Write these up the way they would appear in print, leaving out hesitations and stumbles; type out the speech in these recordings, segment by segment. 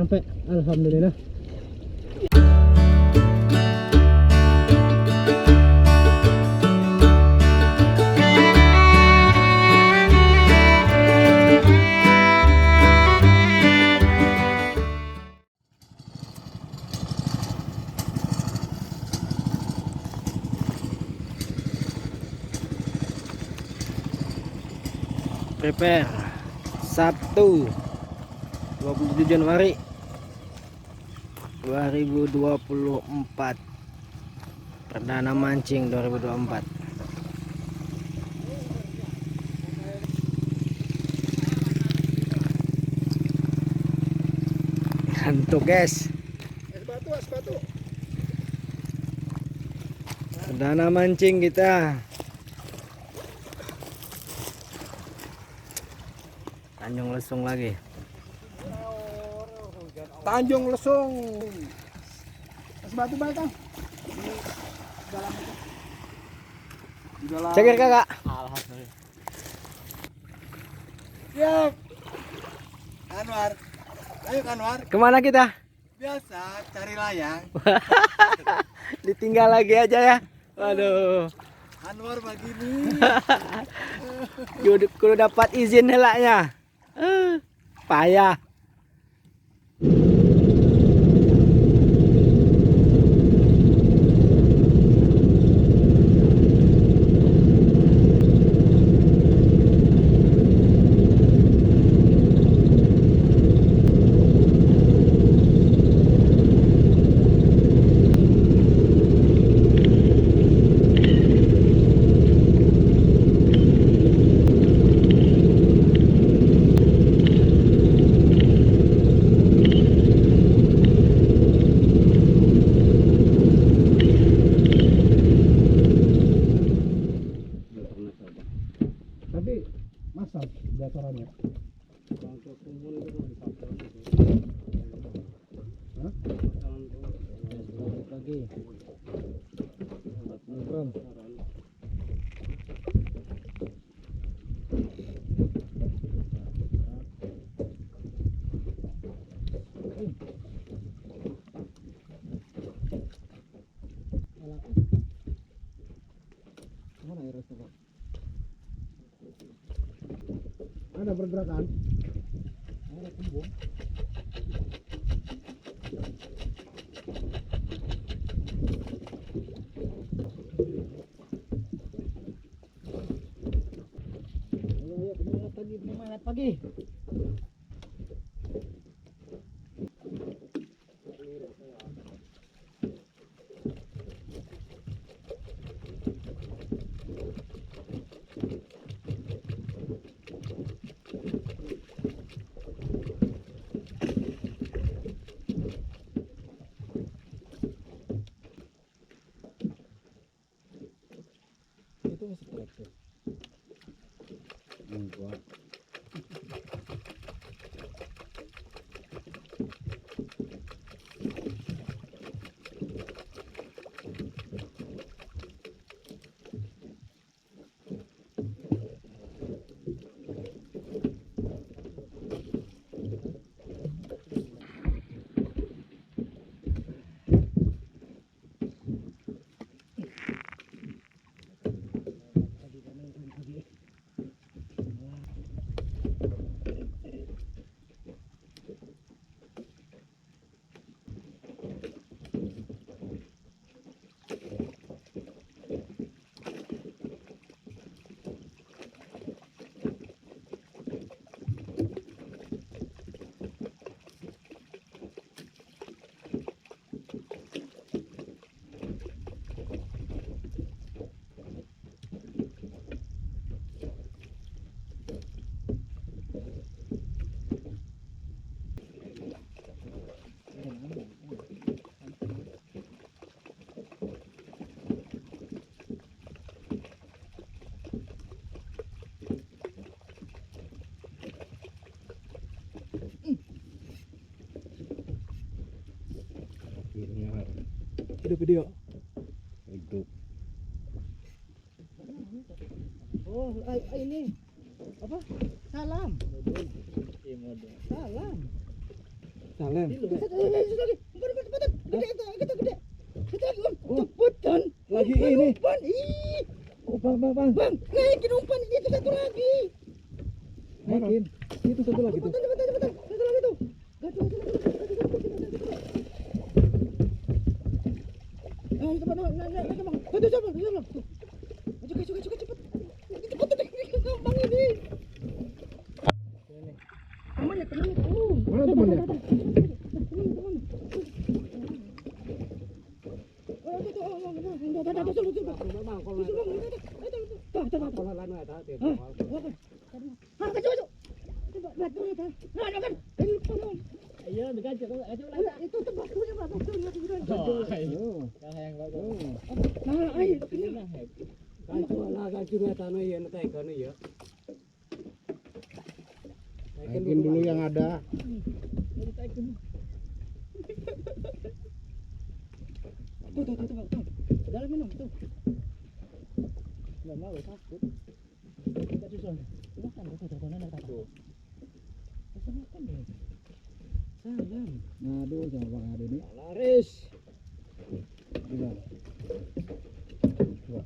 nyampe. Alhamdulillah. Prepare Sabtu 27 Januari 2024, perdana mancing 2024. Ngantuk guys, Es batu. perdana mancing kita. Tanjung Lesung lagi. Tanjung Lesung. Es batu balik Kang. Di dalam. Cekir kakak. Alhamdulillah. Siap. Anwar. Ayo Anwar. Kemana kita? Biasa cari layang. Ditinggal lagi aja ya. Waduh. Anwar begini. Kudu dapat izin helaknya. Payah. Tapi masak datarannya. Lagi. Nongkrong. Mana air es Pak? Ada pergerakan. Ada kembung. Ayo penyemangat pagi. Itu masih kolektif. Enggak. Video. Hidup. Oh, ini apa? Salam. Salam. Salam. Lagi. Gede itu, gede. Satu lagi, cepetan. Lagi ini. Umpan, ih. Oh, bang. Bang, naikin umpan itu satu lagi. Naikin. Itu satu lagi tuh. Cepetan. Satu lagi tuh. Gacor. Ayo cepat, bang. Tuh, cepet. Cepet. Gampang ini. Temannya. Mana temannya? Naikin dulu yang ada. Tuh. Dalam minum tuh. Nggak mau takut. Kita susun. Makan tuh nana takut. Makan deh. Salam. Aduh, sama Bang Ade nih. Laris. Gimana? Coba.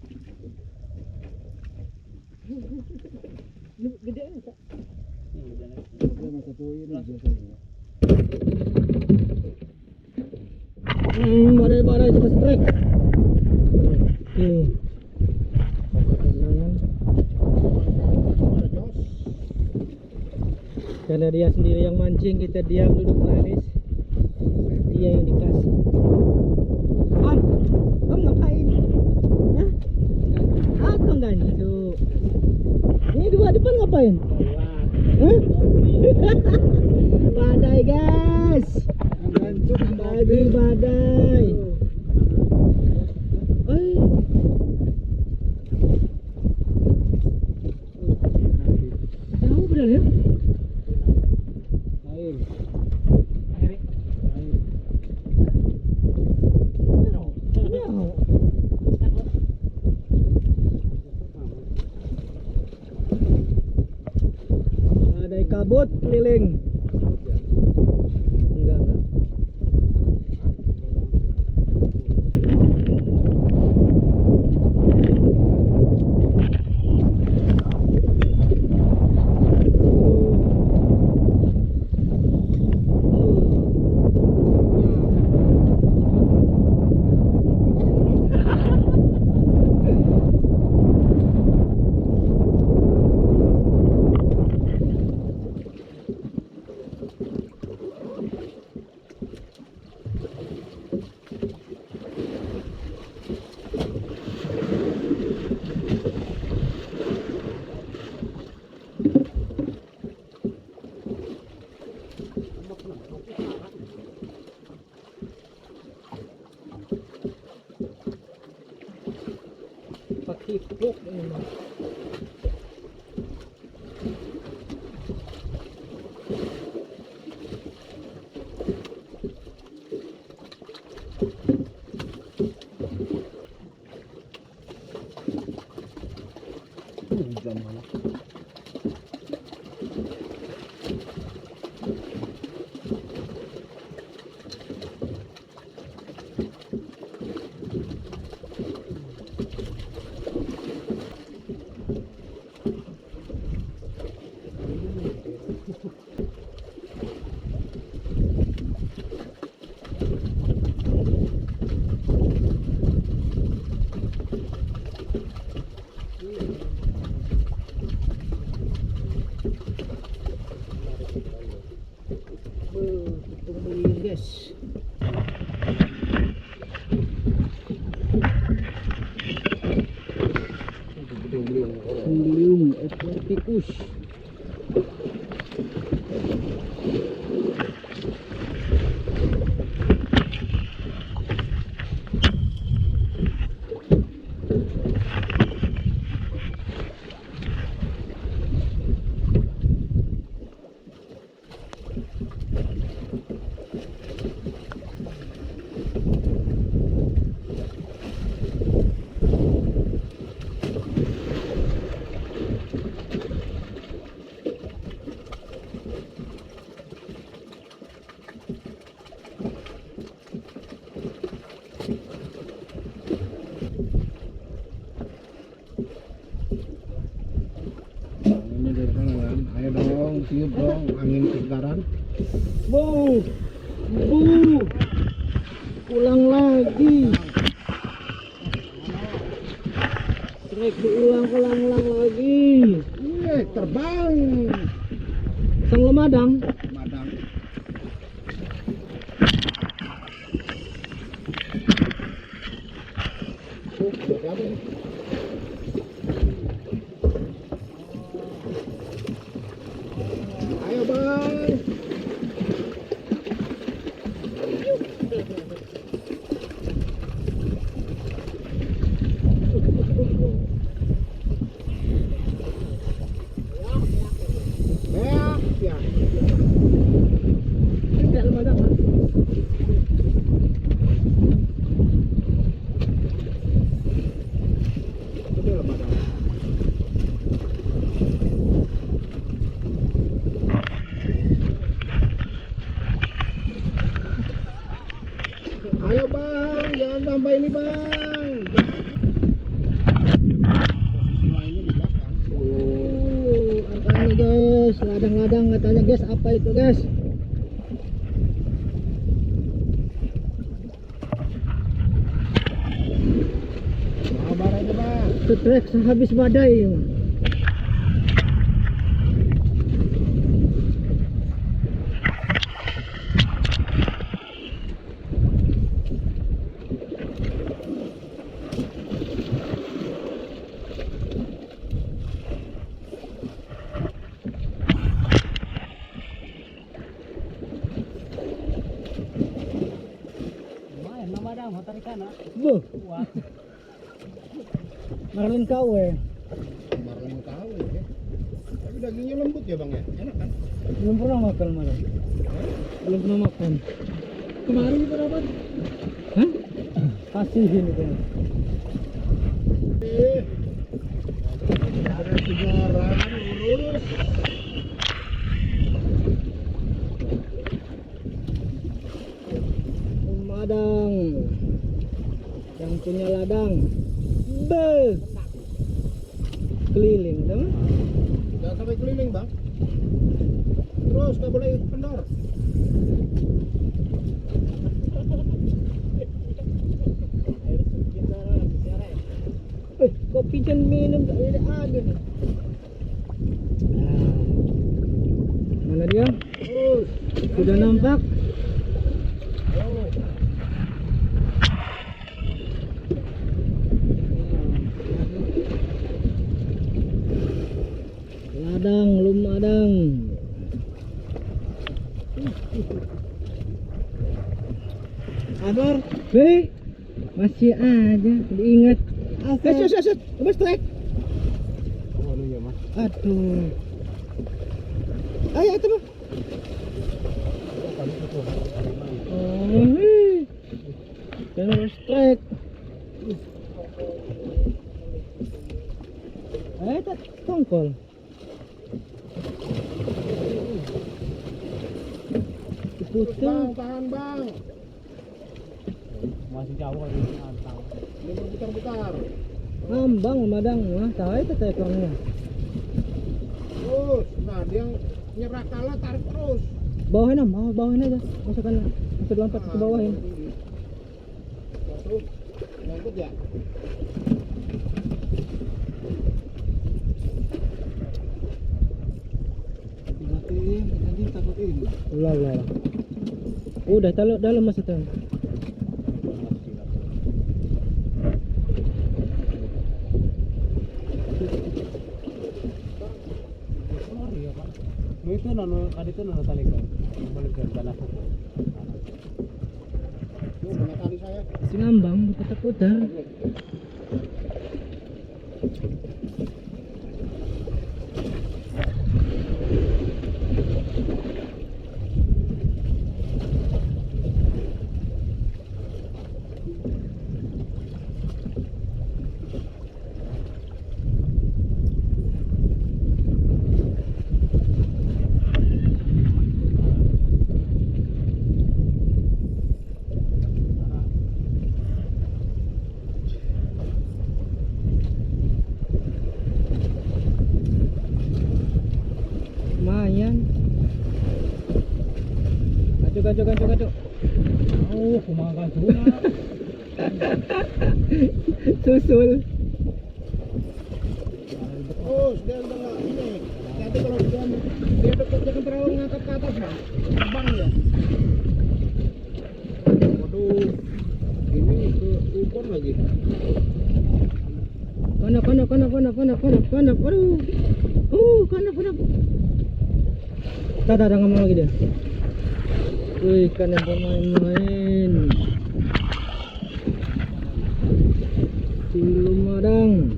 Gede nih, Kak. Dia masih satu ini biasanya. Badai coba strike. Karena dia sendiri yang mancing, kita diam duduk manis. Dia yang dikasih. Om ngapain? Hah? Akang gancu. Ini dua depan ngapain? Hah? Badai guys. Lagi badai. Jauh benar ya? Air. Badai kabut keliling. Enggak. Pakai hook ini mah. Hujan malah. Tungguin guys. Beliung ekor tikus. Ini dari sana kan. Ayo dong, tiup dong angin segaran. Bu, ulang lagi. Trek diulang lagi. Terbang. Sang lemadang. Madang. Siapa ini? Ayo bang. Ya. Tidak lemadang. Itu lah madang. Ayo bang, jangan sampai ini bang. Posisinya ini di belakang. Katanya guys, ladang-ladang katanya guys, apa itu guys? Sabar aja bang. Setrek sehabis badai. Lumayan lemadang, motor ikan. Bu, marlin kau Marlin tahu ya. Tapi dagingnya lembut ya bang ya, enak kan? belum pernah makan malam. Belum pernah makan. Kemarin kita dapat. Hah? Kasihin kan. Ada segaran lurus. Lemadang yang punya ladang keliling teman. Jangan sampai keliling bang. Terus nggak boleh kendor. Kopi jangan minum tak ada nih. Nah, mana dia? Terus. Sudah nampak? Ladang, lumadang. Kabar? Baik. Masih aja diingat. Set. Lepas trek. Oh iya mas. Aduh. Ayo itu mah. Oh, jangan strike. Tak tongkol. Diputus. Bang, tahan bang. Masih jauh kali ini antang. Ini berputar-putar. Ngambang madang mah, tahu itu tekornya. Terus, nah dia nyerah kalah tarik terus. Bawahin bawahin aja. Masukkan lompat ke bawahin. Terus, nyangkut ya. Dimatiin, nanti takut ini. Ulah. Udah dalam masih tahu. Itu nano kadito nano talikan balik ke tanah pokok. Tuh, banyak kali saya. Si ngambang putar-putar. gancu. Oh, kumakan tuna. Susul. Oh, dia udah nggak ini. Jadi kalau dia dekat jangan terlalu ngangkat ke atas bang. Terbang ya. Waduh, ini ke ukon lagi. Kana. Aduh. Kana. Tada ngomong lagi dia. Wih, ikan yang bermain-main. Belum madang.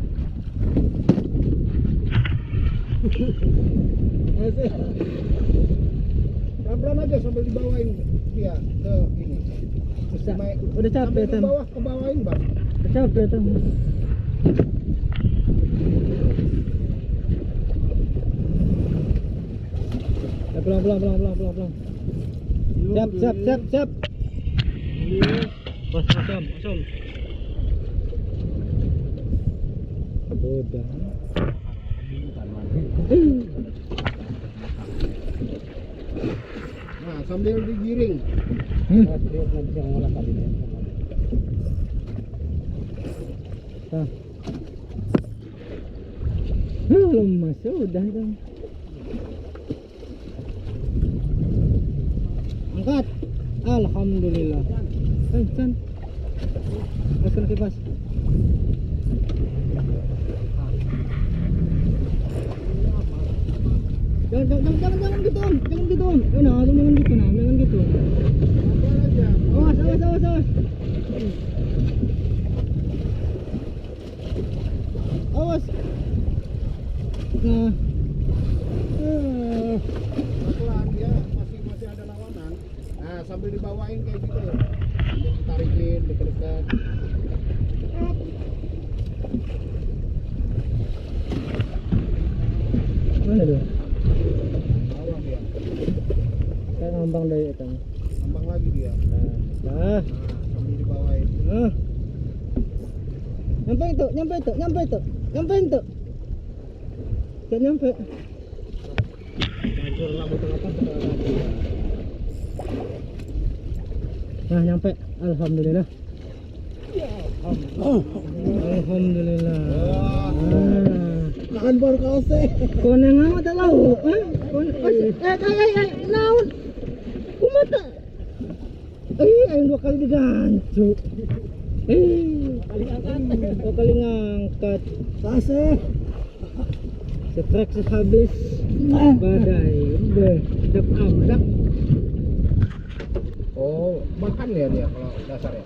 Pelan-pelan aja sambil dibawain dia ke ini. Udah capek Sambil Tam. di bawah ke bawain bang. Udah capek Tam. Pelan. Siap. Bos, asam. Udah. Nah, sambil digiring. Dia nanti yang ngolah tadi. Belum masuk udah itu. Angkat. Alhamdulillah. San. Masukkan kipas. Jangan gitu Om. Jangan gitu Om. Jangan gitu. Pelan aja. Awas. Awas. Nah. Pelan dia masih ada lawanan. Nah, sambil dibawain kayak gitu. Sambil ditarikin dekat-dekat. Mana dia? Bawah dia. Saya ngambang dari itu. Ngambang lagi dia. Nah. Nah, sambil dibawain. Nyampe itu. Jangan nyampe. Hancur rambut atas ke kaki. Nah, nyampe. Alhamdulillah. Alhamdulillah. Makan baru kau sih. Kau nengah tak tahu. Naon. Kumata. Ayo 2 kali digancu. Dua kali ngangkat. Kasih. Setrek habis. Badai. Sedap amat. Oh, makan ya dia kalau dasar ya.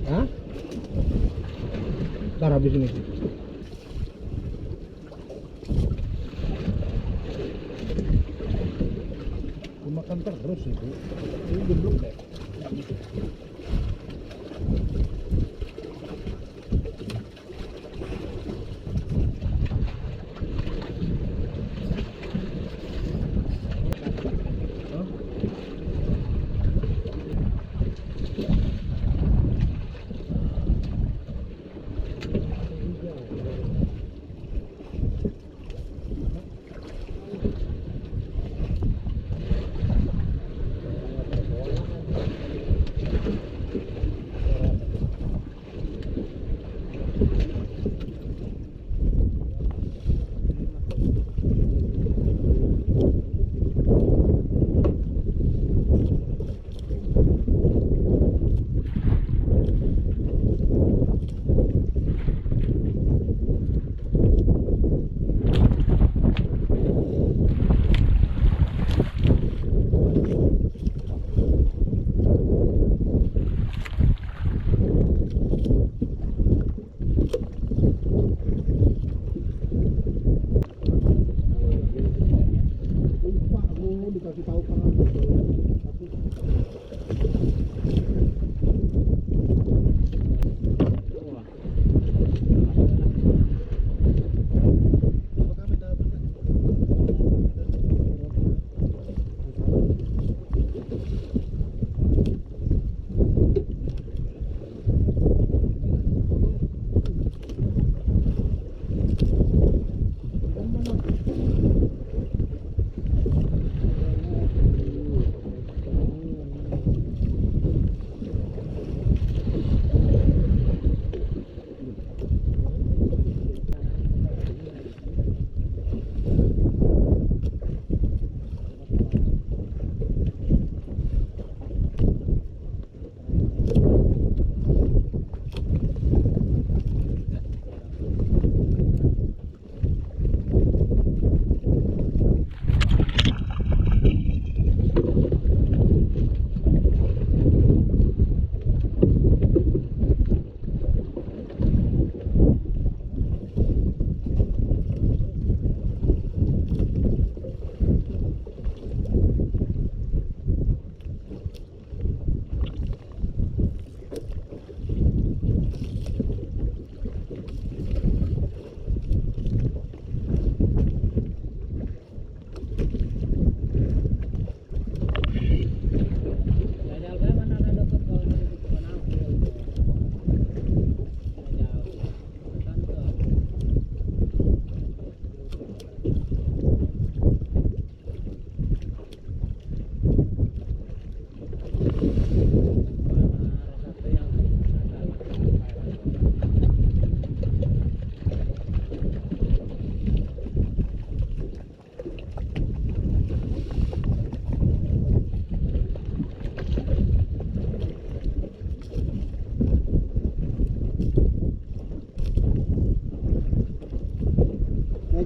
Hah? Ntar habis ini. Makan terus itu. Ini geblok deh.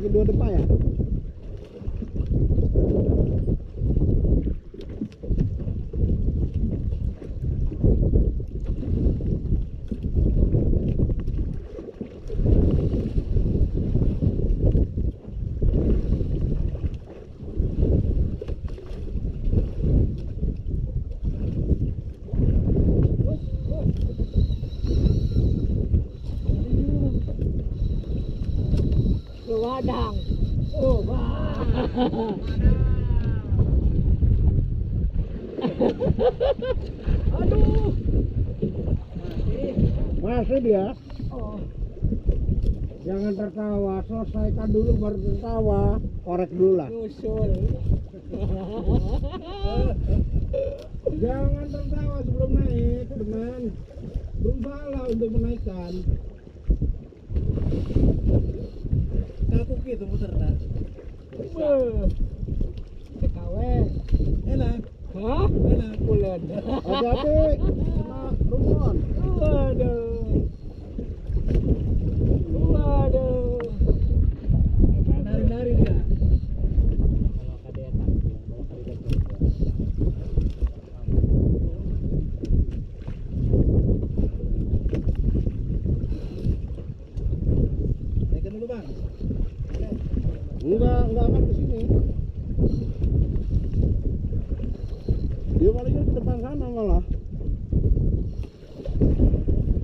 naikin 2 depan ya. Wadang. Oh, wah. Aduh. Masih dia. Oh. Jangan tertawa, selesaikan dulu baru tertawa. Korek dulu lah. Nyusul. Jangan tertawa sebelum naik, teman. Berusahalah untuk menaikkan. Kaku gitu muter nah. TKW. Enak. Hah? Enak. Bulan. Hati-hati sama rumpon. Waduh. Waduh. Nari-nari dia. Kalau kada enak, kalau kada Naikkan dulu bang. Enggak akan ke sini. Dia palingnya ke depan sana malah.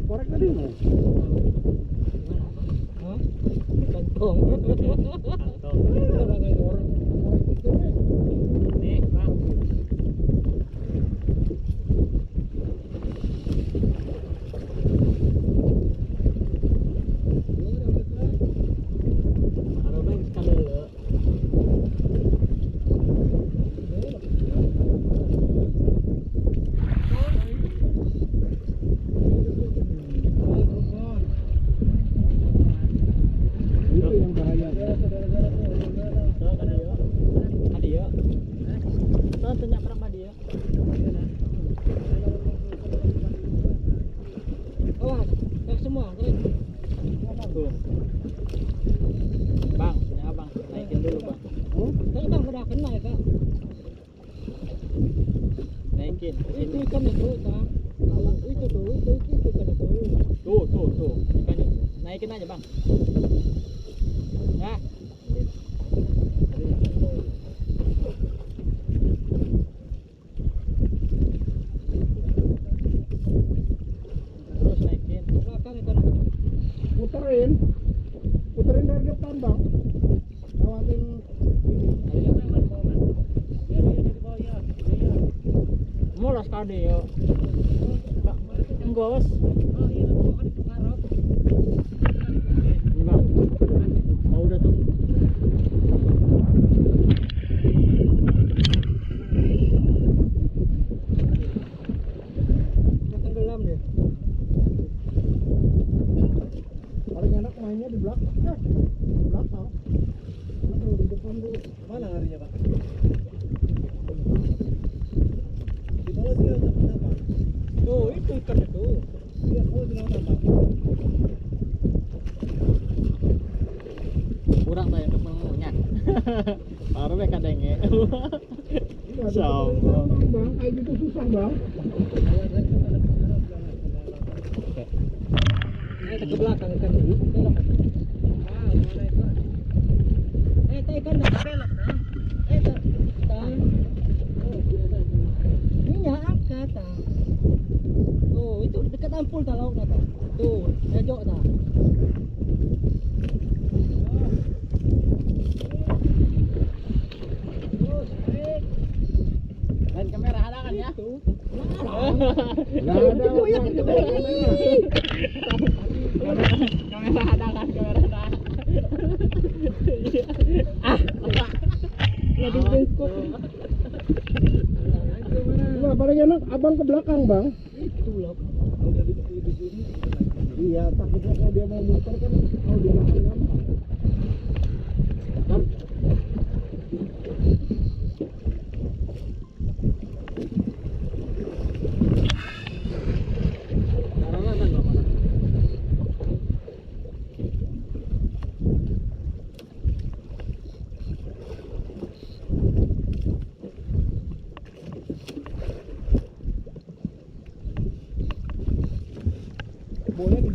Korek tadi mana? Hah? Kantong. Kantong. Korek itu nih. Nih, Bang. Taruh bang sekali dulu. Itu yang bahaya. Adi ya. Tuh tanya perang adi ya. Awas, naik semua, keren. Tuh. Bang, punya abang, naikin dulu bang. Tapi bang udah kena ya kak. Naikin. Itu ikan itu bang. Itu tuh, itu kan itu. Tuh, ikannya. Naikin aja bang. Nah. Terus naikin. Belakang ikan. Puterin dari depan bang. Lewatin ini. Mau lah sekali ya. Enggak was. Ini bang. Oh udah tuh. Tenggelam deh. Paling enak mainnya di belakang. Di belakang. Aduh, di depan dulu. Mana larinya bang? Di bawah sih ada apa? Tuh itu ikan itu. Iya, bawah sih ada apa? Kurang saya untuk mengunyah. Baru mereka denge. Iya, Sombong. bang, kayak gitu susah bang. Ini ke belakang ikan ini. Belok. Ikan dah belok dah. Ini angkat dah. Tuh, itu dekat ampul dah lauk dah. Tuh, jajok dah. Dan kamera ada kan ya? Nggak ada. Kamera ada kan? Kamera ada. Lagi beskok. Nah, paling enak abang ke belakang bang. Itu loh. Iya, takutnya kalau dia mau muter kan kalau di belakang gampang.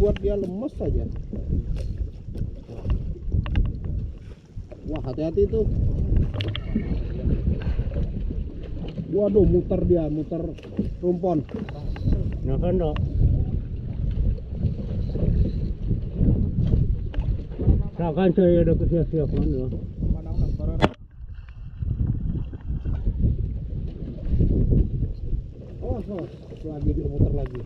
buat dia lemes saja. Wah, hati-hati tuh. Waduh, muter dia, muter rumpon. Nah kan dok. Rakan saya udah siap-siap kan ya. Oh, lagi dia muter lagi.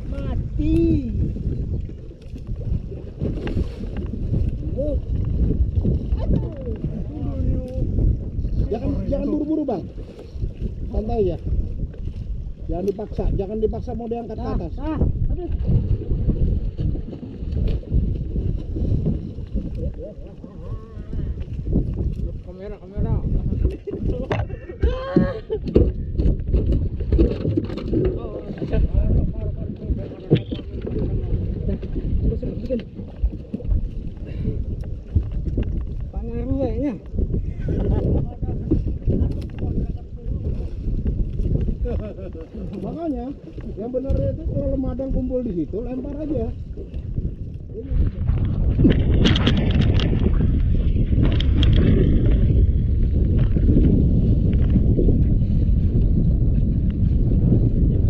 Mati. Jangan buru-buru bang, santai ya. Jangan dipaksa mau diangkat ke atas. Kamera. Pengaruh kayaknya. Makanya yang benar itu kalau lemadang kumpul di situ lempar aja.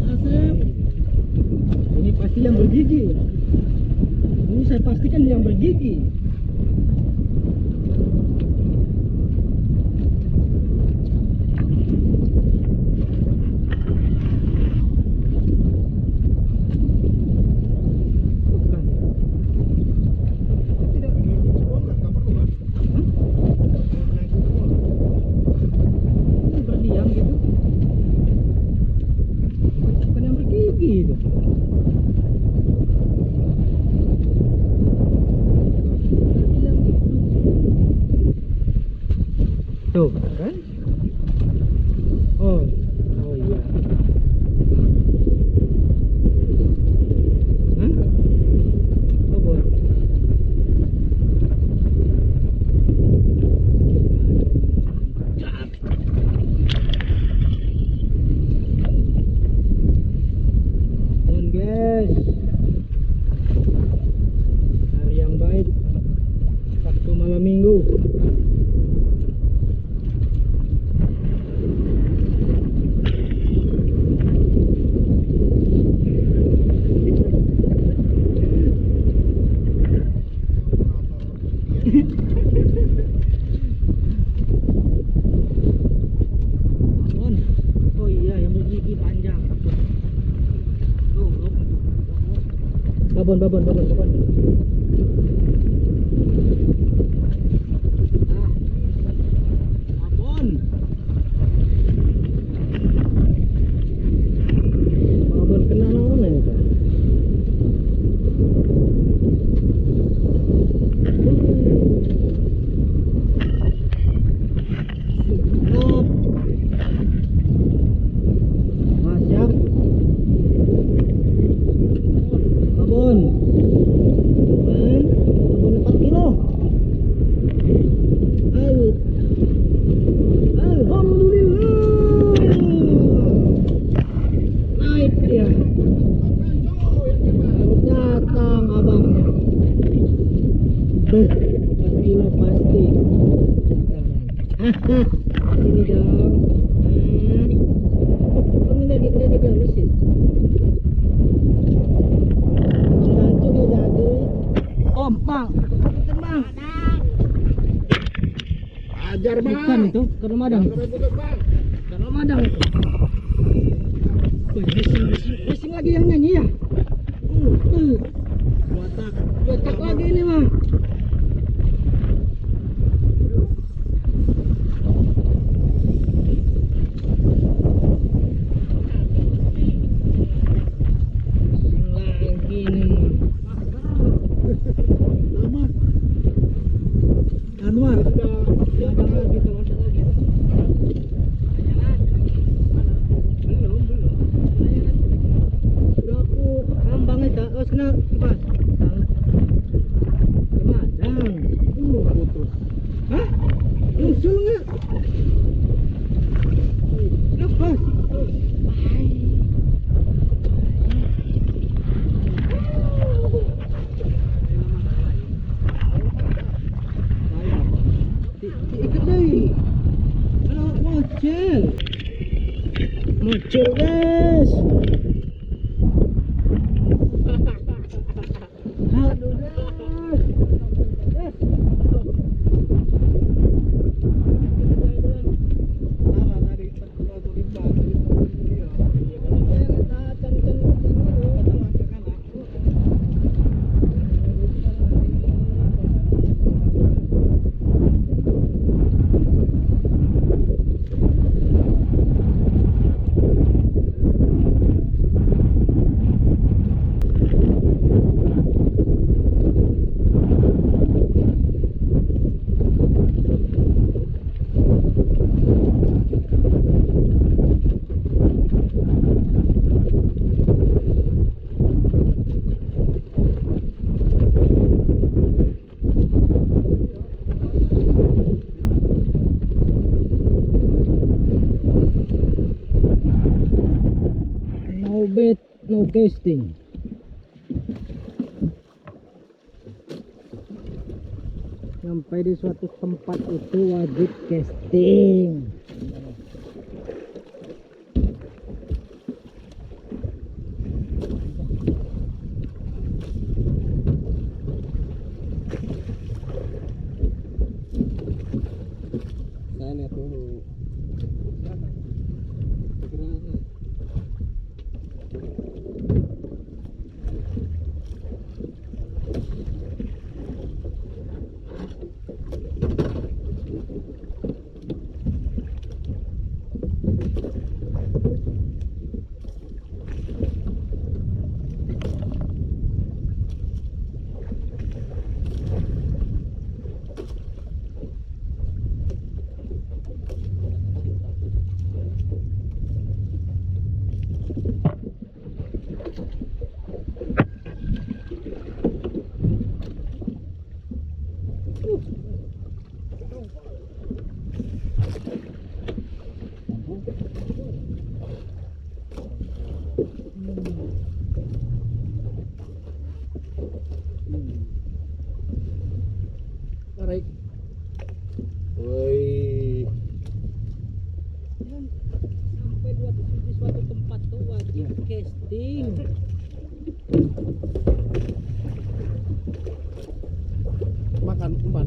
Asep. Ini pasti yang bergigi. Ini saya pastikan yang bergigi. Berdiam gitu. Bukan yang bergigi itu. Berdiam gitu. Tuh kan? Oh iya. Hah? Oh boy. Ampun guys, hari yang baik, Sabtu malam minggu. Ampun. Oh iya, yang bergigi panjang. Tuh. Babon. Nah. Babon. Babon kena naon ya itu? Siap. Siap. Babon. Babon 4 kilo. Alhamdulillah. Naik dia. Harus datang abangnya. 4 kilo pasti. Sini dong. Ini lagi mesin. Gantung ya jadi. Bang. Bang. Ajar bang. Bukan itu, ke Ramadhan. Ke Ramadhan itu. Racing lagi yang nyanyi ya. Watak lagi ini mah. Anwar, ada lagi terus lagi. Belum. Udah aku ambang itu, kena pas. Kecil guys. Aduh guys. Salah tadi aku limbah dia. No bait, no casting. Sampai di suatu tempat itu wajib casting. Saya lihat dulu. Tarik. Woi. Sampai di suatu tempat tuh wajib casting. Makan umpan.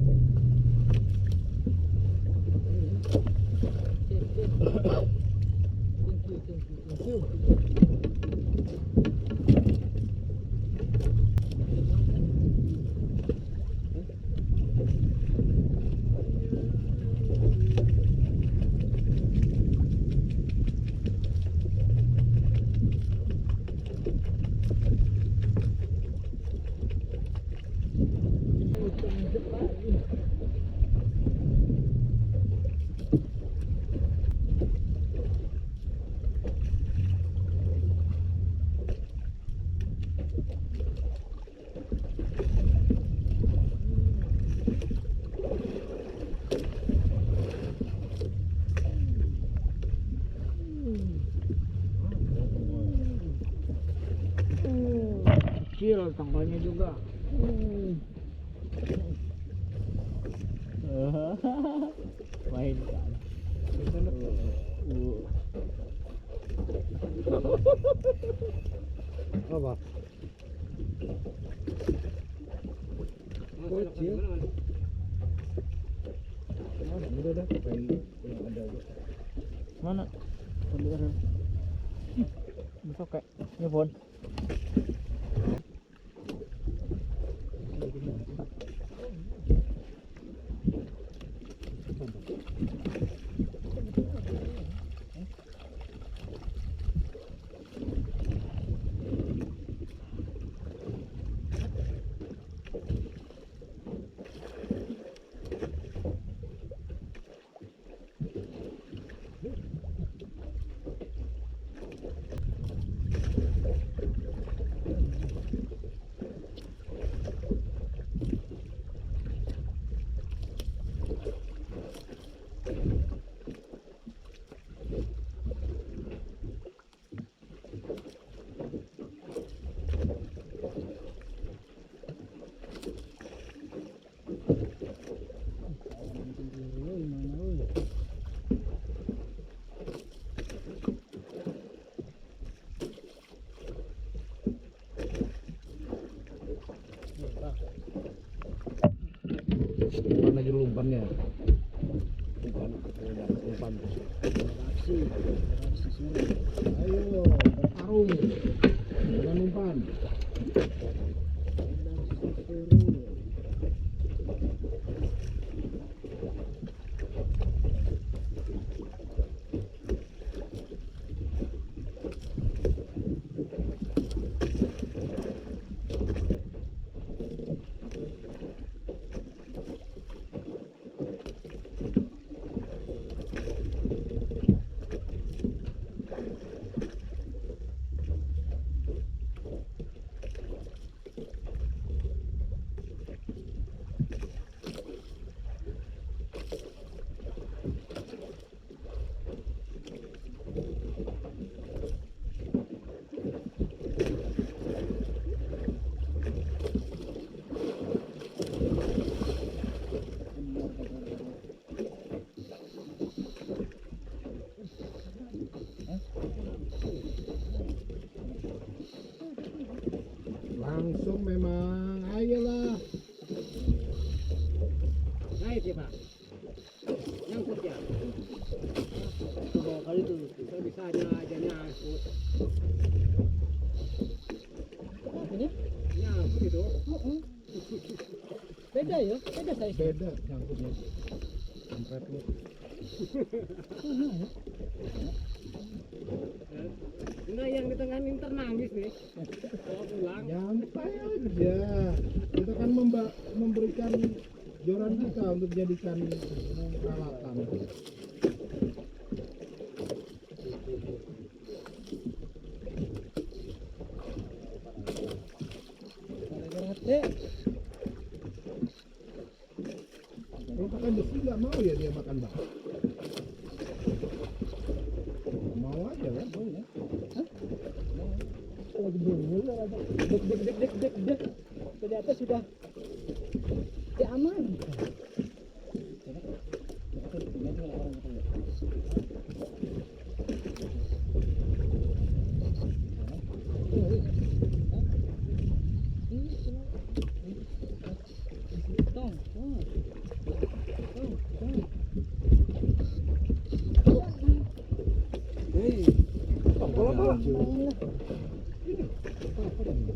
Thank you. Kecil tanggalnya juga. Main kan. Apa? Kecil. Udah dah, pengen yang ada aja. Mana? Ambil besok kayak nyebon. Mana juru umpannya? Umpan. Ayo bertarung dengan umpan. Langsung memang, ayolah. Naik ya Pak. Nyangkut ya. Coba kali itu bisa aja nyangkut. Ini? Nyangkut itu. Beda ya, beda saya. Beda nyangkutnya. Kampret lu. Nah yang di tengah ini nangis nih. Kalau pulang. Nyantai aja. Kita kan memberikan joran kita untuk jadikan peralatan. Kalau makan besi nggak mau ya dia makan bak. Mau aja kan? Mau ya. Lagi dulu dek. Ternyata sudah aman.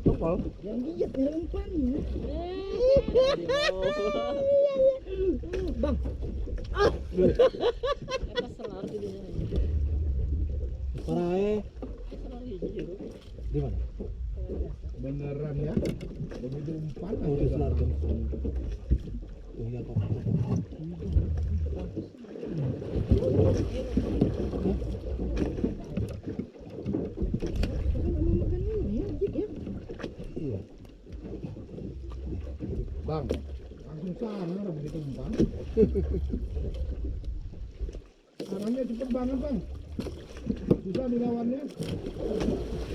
Topol. Yang gigit nih umpan. Bang. Apa selar di sini? Parae. Di mana? Beneran ya? Begitu umpan Oh, di selar tuh. Oh iya kok. Iya. Bang, langsung sana begitu umpan. Arahnya cepet banget bang. Susah dilawannya.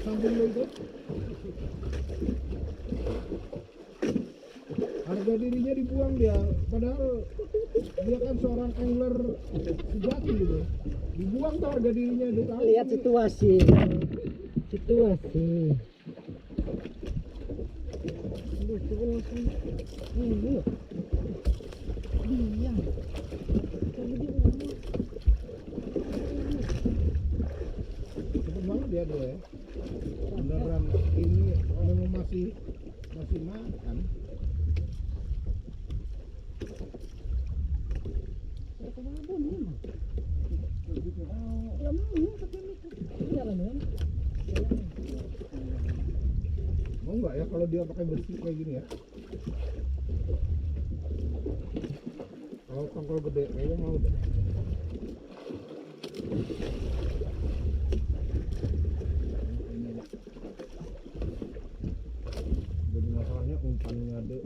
Samping lo itu. Harga dirinya dibuang dia. Padahal dia kan seorang angler sejati gitu. Dibuang tuh harga dirinya itu. Lihat situasi. Cepet banget dia tuh ya. Beneran ini memang masih makan. Mau nggak ya kalau dia pakai besi kayak gini ya? Kalau tongkol gede kayaknya mau deh. Jadi masalahnya umpannya deh.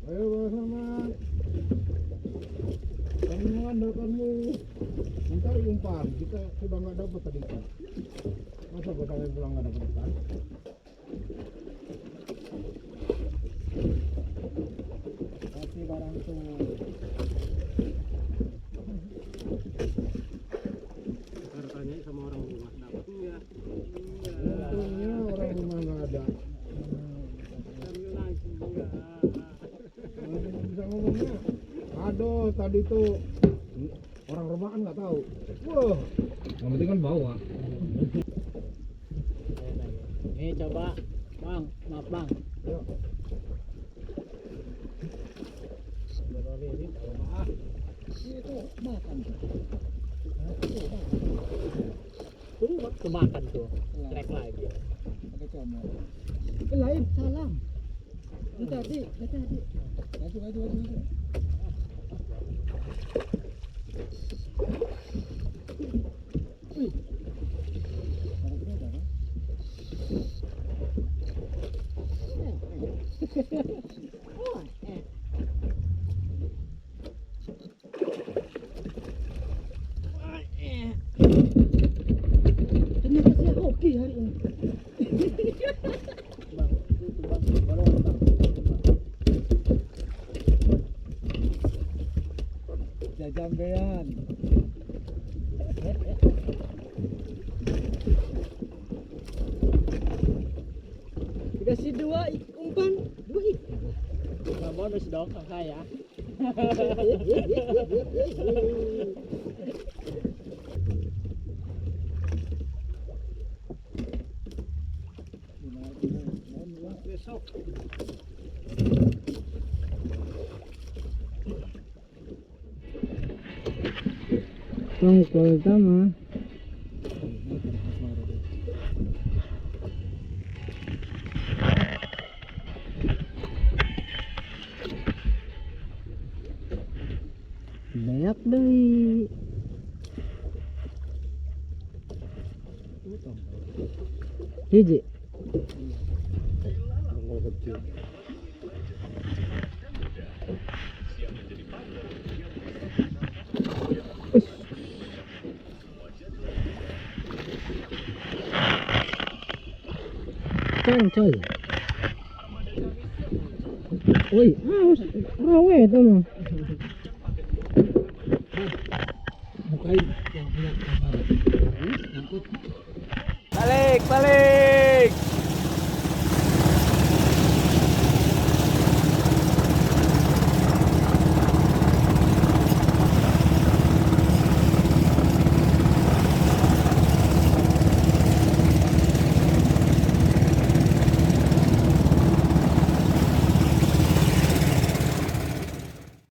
Ayo bersama kami mengandalkanmu mencari umpan. Kita sudah nggak dapat tadi kan. Masa gue sampai pulang nggak dapat ikan? ngomongnya. Aduh, tadi tuh orang rumah kan nggak tahu. Wah, yang penting kan bawa. Ini coba, Bang, maaf Bang. Yuk. Itu makan. Tuh makan tuh, trek lagi. Pakai comel. Lain salam. Itu tadi. Maju. Wih. Mana kita kan? Ternyata saya hoki hari ini. Bang, itu Bang, balon Bang. Jajambean. Dikasih 2 umpan, 2 ikan. Nggak bonus dong ke saya. Besok. Tongkol tama. Banyak deh. Hiji. Kan coy. Woi, rawe itu mah. Bukain yang punya kamar. Balik.